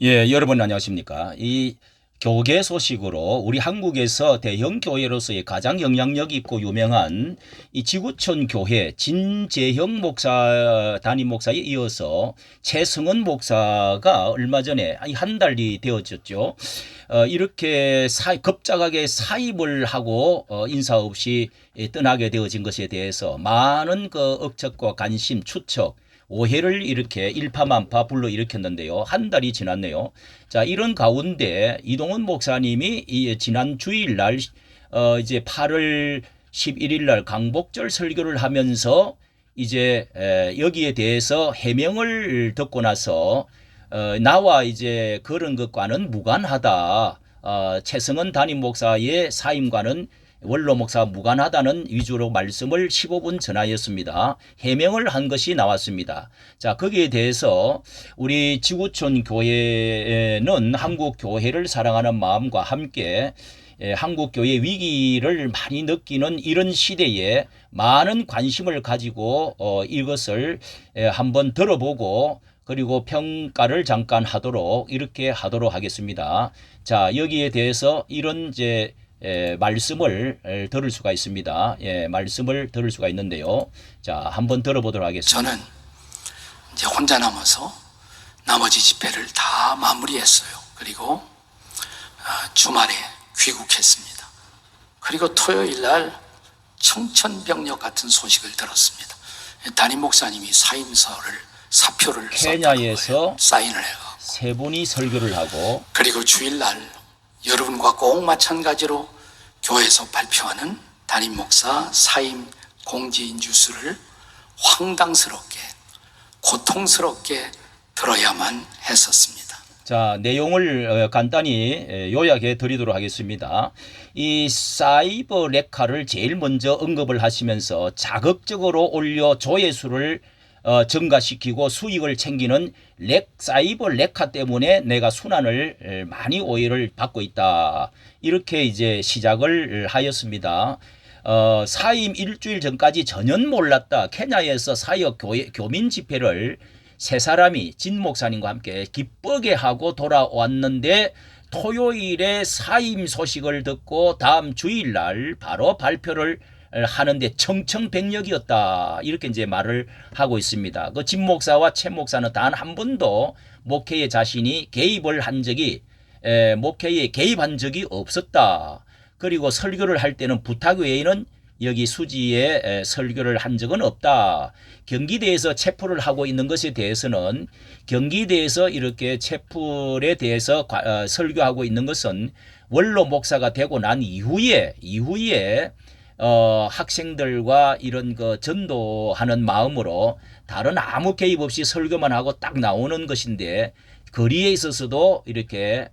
예, 여러분 안녕하십니까. 이 교계 소식으로 우리 한국에서 대형 교회로서의 가장 영향력 있고 유명한 이 지구촌 교회 진재형 목사 담임 목사에 이어서 최승원 목사가 얼마 전에 한 달이 되어졌죠. 이렇게 급작하게 사입을 하고 인사 없이 떠나게 되어진 것에 대해서 많은 그 억측과 관심, 추측, 오해를 이렇게 일파만파 불러일으켰는데요. 한 달이 지났네요. 자, 이런 가운데 이동훈 목사님이 지난 주일날 이제 8월 11일 날 강복절 설교를 하면서 이제 여기에 대해서 해명을 듣고 나서 나와 이제 그런 것과는 무관하다. 최승원 담임 목사의 사임과는 원로 목사 무관하다는 위주로 말씀을 15분 전하였습니다. 해명을 한 것이 나왔습니다. 자, 거기에 대해서 우리 지구촌 교회는 한국 교회를 사랑하는 마음과 함께 한국 교회 위기를 많이 느끼는 이런 시대에 많은 관심을 가지고 이것을 한번 들어보고 그리고 평가를 잠깐 이렇게 하도록 하겠습니다. 자, 여기에 대해서 이런 이제 말씀을 들을 수가 있습니다. 말씀을 들을 수가 있는데요. 자, 한번 들어보도록 하겠습니다. 저는 이제 혼자 남아서 나머지 집회를 다 마무리했어요. 그리고 주말에 귀국했습니다. 그리고 토요일 날 청천벽력 같은 소식을 들었습니다. 담임 목사님이 사표를 케냐에서 사인을 해요. 세 분이 설교를 하고 그리고 주일날 여러분과 꼭 마찬가지로 교회에서 발표하는 담임 목사 사임 공지 뉴스를 황당스럽게 고통스럽게 들어야만 했었습니다. 자, 내용을 간단히 요약해 드리도록 하겠습니다. 이 사이버 레카를 제일 먼저 언급을 하시면서 자극적으로 올려 조회수를 증가시키고 수익을 챙기는 사이버 레카 때문에 내가 순환을 많이 오해를 받고 있다. 이렇게 이제 시작을 하였습니다. 사임 일주일 전까지 전혀 몰랐다. 케냐에서 사역 교민 집회를 세 사람이 진 목사님과 함께 기쁘게 하고 돌아왔는데 토요일에 사임 소식을 듣고 다음 주일날 바로 발표를 하는데 청천벽력이었다. 이렇게 이제 말을 하고 있습니다. 그 진 목사와 최 목사는 단 한 번도 목회에 자신이 목회에 개입한 적이 없었다. 그리고 설교를 할 때는 부탁 외에는 여기 수지에 설교를 한 적은 없다. 경기대에서 채플을 하고 있는 것에 대해서는 경기대에서 이렇게 채플에 대해서 설교하고 있는 것은 원로 목사가 되고 난 이후에 학생들과 이런 거 전도하는 마음으로 다른 아무 개입 없이 설교만 하고 딱 나오는 것인데 거리에 있어서도 이렇게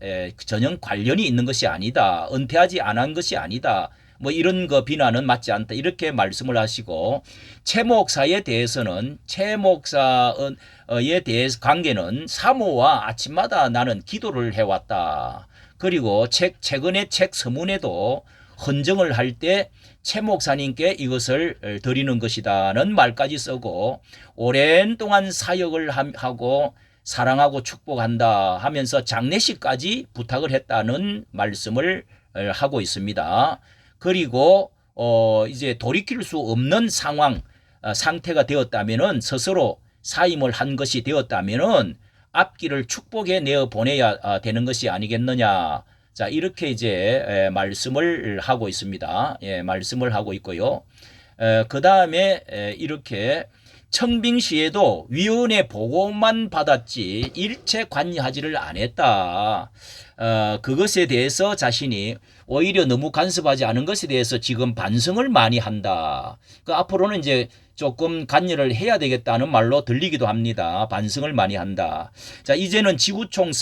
전혀 관련이 있는 것이 아니다. 은퇴하지 않은 것이 아니다. 뭐 이런 거 비난은 맞지 않다. 이렇게 말씀을 하시고 최 목사에 대해서는 최 목사에 대해서 관계는 사모와 아침마다 나는 기도를 해왔다. 그리고 최근에 책 서문에도 헌정을 할 때 최 목사님께 이것을 드리는 것이다는 말까지 쓰고 오랜 동안 사역을 하고 사랑하고 축복한다 하면서 장례식까지 부탁을 했다는 말씀을 하고 있습니다. 그리고 이제 돌이킬 수 없는 상태가 되었다면은 스스로 사임을 한 것이 되었다면은 앞길을 축복에 내어 보내야 되는 것이 아니겠느냐. 자, 이렇게 이제 말씀을 하고 있습니다. 말씀을 하고 있고요. 그 다음에 이렇게 청빙시에도 위원회 보고만 받았지 일체 관여하지를 않았다. 그것에 대해서 자신이 오히려 너무 간섭하지 않은 것에 대해서 지금 반성을 많이 한다. 앞으로는 이제 조금 관여를 해야 되겠다는 말로 들리기도 합니다. 반성을 많이 한다. 자, 이제는 지구촌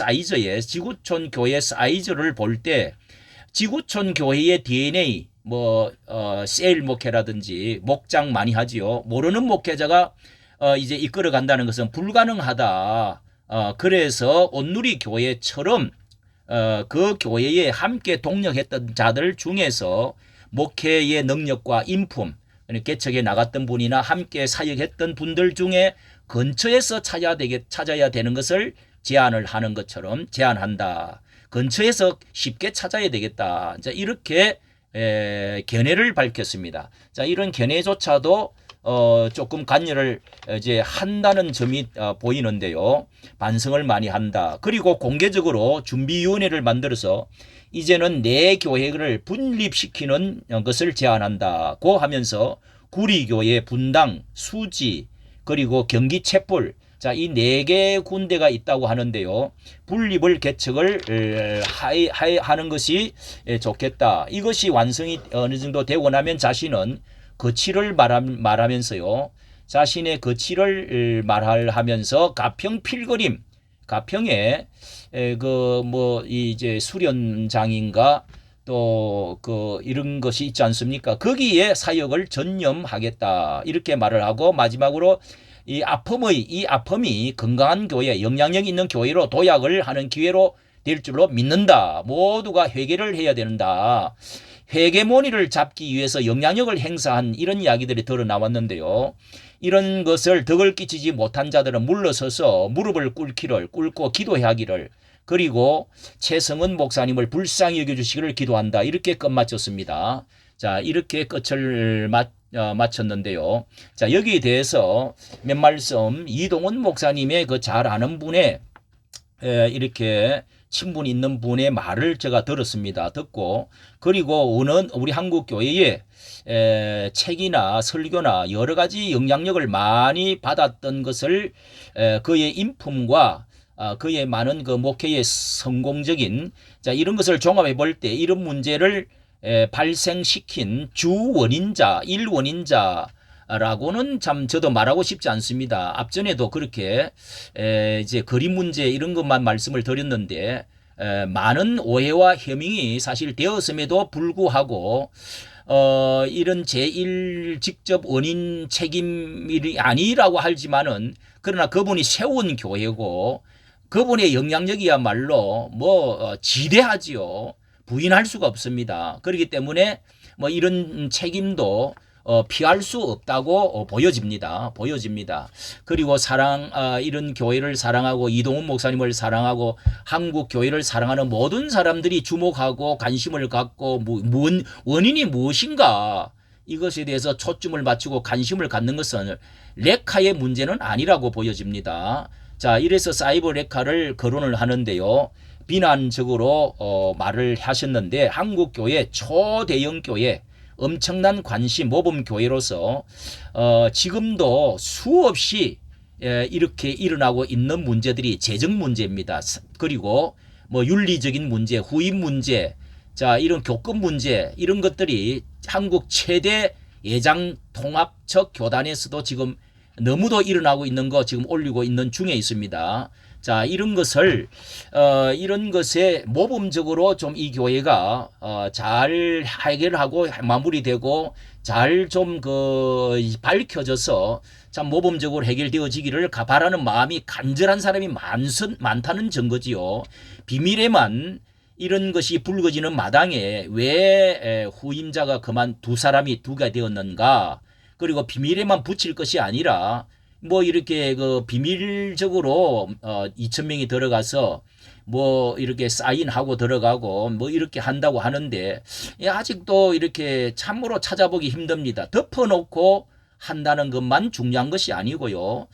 교회 사이즈를 볼 때 지구촌 교회의 DNA 세일 목회라든지 목장 많이 하지요. 모르는 목회자가 이제 이끌어 간다는 것은 불가능하다. 그래서 온누리 교회처럼 그 교회에 함께 동력했던 자들 중에서 목회의 능력과 인품, 개척에 나갔던 분이나 함께 사역했던 분들 중에 근처에서 찾아야 되는 것을 제안을 하는 것처럼 제안한다. 근처에서 쉽게 찾아야 되겠다. 자, 이렇게 견해를 밝혔습니다. 자, 이런 견해조차도 조금 관여를 이제 한다는 점이 보이는데요. 반성을 많이 한다. 그리고 공개적으로 준비위원회를 만들어서 이제는 내 교회를 분립시키는 것을 제안한다고 하면서 구리교회 분당, 수지, 그리고 경기 촛불, 자, 이 4개 군데가 있다고 하는데요. 분립을 개척을 하는 것이 좋겠다. 이것이 완성이 어느 정도 되고 나면 자신은 거취를 말하면서요. 자신의 거취를 말하면서 가평 필거림, 가평에 이제 수련장인가 또 이런 것이 있지 않습니까? 거기에 사역을 전념하겠다. 이렇게 말을 하고 마지막으로 이 아픔이 건강한 교회, 영향력 있는 교회로 도약을 하는 기회로 될 줄로 믿는다. 모두가 회개를 해야 된다. 회개모니를 잡기 위해서 영향력을 행사한 이런 이야기들이 드러나왔는데요. 이런 것을 덕을 끼치지 못한 자들은 물러서서 무릎을 꿇고 기도해야 하기를, 그리고 최성은 목사님을 불쌍히 여겨주시기를 기도한다. 이렇게 끝마쳤습니다. 자, 이렇게 끝을 마쳤는데요. 자, 여기에 대해서 몇 말씀, 이동훈 목사님의 그 잘 아는 분의 이렇게 친분 있는 분의 말을 제가 들었습니다. 듣고, 그리고 우리 한국 교회에 책이나 설교나 여러 가지 영향력을 많이 받았던 것을 그의 인품과 그의 많은 그 목회의 성공적인, 자, 이런 것을 종합해 볼 때 이런 문제를 발생시킨 주원인자, 일원인자라고는 참 저도 말하고 싶지 않습니다. 앞전에도 그렇게 이제 거리 문제 이런 것만 말씀을 드렸는데 많은 오해와 해명이 사실 되었음에도 불구하고 이런 제1 직접 원인 책임이 아니라고 하지만은, 그러나 그분이 세운 교회고 그분의 영향력이야말로 지대하지요. 부인할 수가 없습니다. 그렇기 때문에 이런 책임도 피할 수 없다고 보여집니다. 그리고 이런 교회를 사랑하고 이동훈 목사님을 사랑하고 한국 교회를 사랑하는 모든 사람들이 주목하고 관심을 갖고 원인이 무엇인가, 이것에 대해서 초점을 맞추고 관심을 갖는 것은 레카의 문제는 아니라고 보여집니다. 자, 이래서 사이버 레카를 거론을 하는데요. 비난적으로 말을 하셨는데, 한국 교회 초대형 교회, 엄청난 관심 모범 교회로서 지금도 수없이 이렇게 일어나고 있는 문제들이 재정 문제입니다. 그리고 윤리적인 문제, 후임 문제, 자, 이런 교권 문제, 이런 것들이 한국 최대 예장 통합적 교단에서도 지금 너무도 일어나고 있는 거 지금 올리고 있는 중에 있습니다. 자, 이런 것에 모범적으로 좀 이 교회가 잘 해결하고 마무리되고 잘 좀 밝혀져서 참 모범적으로 해결되어지기를 바라는 마음이 간절한 사람이 많다는 증거지요. 비밀에만 이런 것이 불거지는 마당에 왜 후임자가 그만 두 사람이 두가 되었는가? 그리고 비밀에만 붙일 것이 아니라 이렇게 비밀적으로 2,000명이 들어가서 이렇게 사인하고 들어가고 이렇게 한다고 하는데, 아직도 이렇게 참으로 찾아보기 힘듭니다. 덮어놓고 한다는 것만 중요한 것이 아니고요.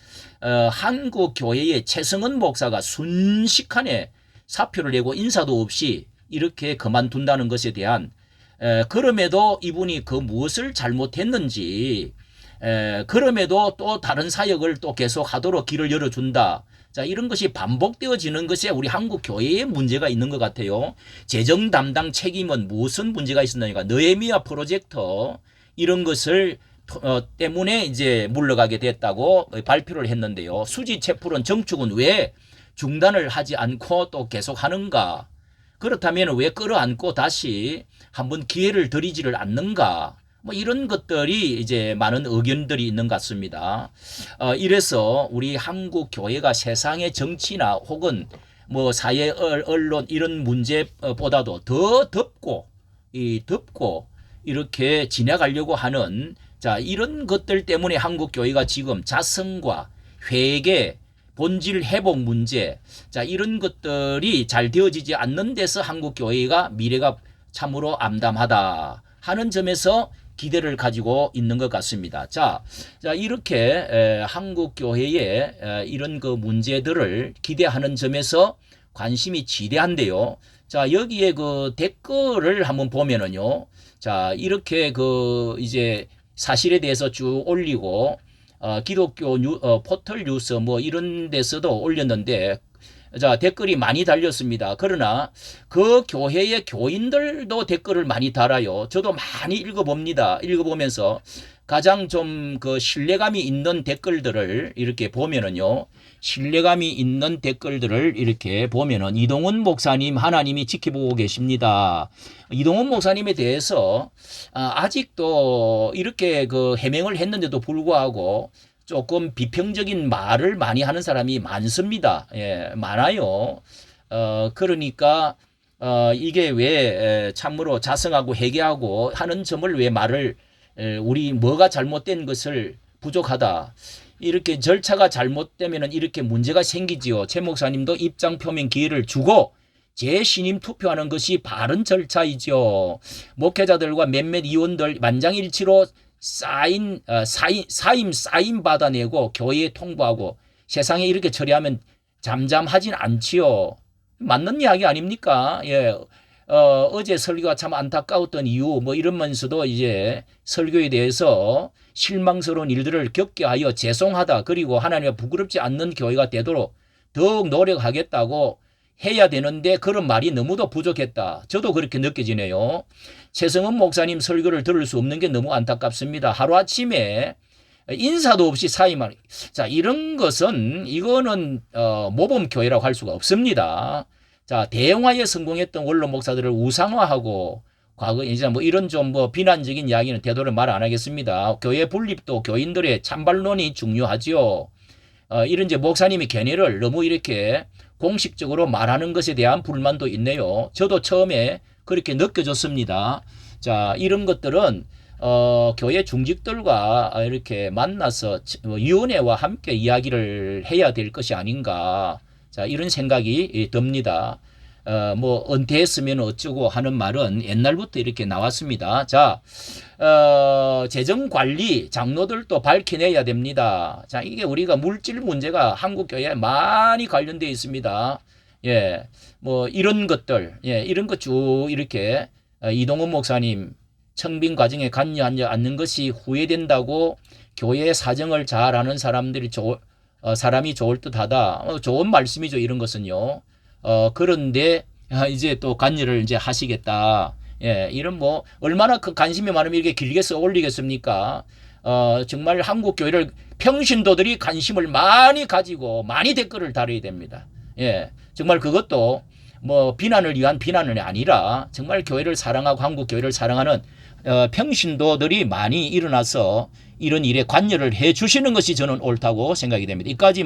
한국 교회의 최성은 목사가 순식간에 사표를 내고 인사도 없이 이렇게 그만둔다는 것에 대한, 그럼에도 이분이 무엇을 잘못했는지, 그럼에도 또 다른 사역을 또 계속 하도록 길을 열어준다. 자, 이런 것이 반복되어지는 것에 우리 한국 교회에 문제가 있는 것 같아요. 재정 담당 책임은 무슨 문제가 있었느냐. 느헤미야 프로젝터 이런 것을 때문에 이제 물러가게 됐다고 발표를 했는데요. 수지 채플은 정축은 왜 중단을 하지 않고 또 계속 하는가? 그렇다면 왜 끌어안고 다시 한번 기회를 드리지를 않는가? 이런 것들이 이제 많은 의견들이 있는 것 같습니다. 이래서 우리 한국 교회가 세상의 정치나 혹은 사회 언론 이런 문제보다도 더 덮고 이렇게 지나가려고 하는, 자, 이런 것들 때문에 한국 교회가 지금 자성과 회개, 본질 회복 문제, 자 이런 것들이 잘 되어지지 않는 데서 한국 교회가 미래가 참으로 암담하다 하는 점에서 기대를 가지고 있는 것 같습니다. 자 이렇게 한국 교회의 이런 그 문제들을 기대하는 점에서 관심이 지대한데요. 자 여기에 그 댓글을 한번 보면은요. 자 이렇게 그 이제 사실에 대해서 쭉 올리고 기독교 포털 뉴스 뭐 이런 데서도 올렸는데 자 댓글이 많이 달렸습니다. 그러나 그 교회의 교인들도 댓글을 많이 달아요. 저도 많이 읽어봅니다. 읽어보면서 가장 좀 그 신뢰감이 있는 댓글들을 이렇게 보면은요. 신뢰감이 있는 댓글들을 이렇게 보면은 이동훈 목사님 하나님이 지켜보고 계십니다. 이동훈 목사님에 대해서 아직도 이렇게 그 해명을 했는데도 불구하고 조금 비평적인 말을 많이 하는 사람이 많습니다. 예, 많아요. 그러니까 이게 왜 참으로 자성하고 회개하고 하는 점을 왜 말을 우리 뭐가 잘못된 것을 부족하다. 이렇게 절차가 잘못되면 이렇게 문제가 생기지요. 최 목사님도 입장 표명 기회를 주고 재신임 투표하는 것이 바른 절차이죠. 목회자들과 몇몇 의원들 만장일치로 사인 받아내고 교회에 통보하고 세상에 이렇게 처리하면 잠잠하진 않지요. 맞는 이야기 아닙니까? 예. 어제 설교가 참 안타까웠던 이유 뭐 이러면서도 이제 설교에 대해서 실망스러운 일들을 겪게 하여 죄송하다. 그리고 하나님과 부끄럽지 않는 교회가 되도록 더욱 노력하겠다고 해야 되는데 그런 말이 너무도 부족했다. 저도 그렇게 느껴지네요. 최성은 목사님 설교를 들을 수 없는 게 너무 안타깝습니다. 하루아침에 인사도 없이 사임하는. 자, 이런 것은 이거는 모범교회라고 할 수가 없습니다. 자, 대형화에 성공했던 원로 목사들을 우상화하고 과거 이제 뭐 이런 좀 뭐 비난적인 이야기는 되도록 말 안 하겠습니다. 교회 분립도 교인들의 찬반론이 중요하지요. 이런 이제 목사님의 견해를 너무 이렇게 공식적으로 말하는 것에 대한 불만도 있네요. 저도 처음에 그렇게 느껴졌습니다. 자, 이런 것들은 교회 중직들과 이렇게 만나서 위원회와 함께 이야기를 해야 될 것이 아닌가. 자, 이런 생각이 듭니다. 뭐 은퇴했으면 어쩌고 하는 말은 옛날부터 이렇게 나왔습니다. 자, 재정 관리 장로들도 밝혀내야 됩니다. 자, 이게 우리가 물질 문제가 한국 교회에 많이 관련되어 있습니다. 예, 뭐 이런 것들, 예, 이런 것 쭉 이렇게 이동훈 목사님 청빙 과정에 관여하지 않는 것이 후회된다고 교회의 사정을 잘 아는 사람들이 사람이 좋을 듯하다. 좋은 말씀이죠. 이런 것은요. 그런데 이제 또 관여를 이제 하시겠다. 예, 이런 뭐 얼마나 그 관심이 많으면 이렇게 길게 써 올리겠습니까? 정말 한국 교회를 평신도들이 관심을 많이 가지고 많이 댓글을 달아야 됩니다. 예, 정말 그것도 뭐 비난을 위한 비난은 아니라 정말 교회를 사랑하고 한국 교회를 사랑하는 평신도들이 많이 일어나서 이런 일에 관여를 해 주시는 것이 저는 옳다고 생각이 됩니다. 이까지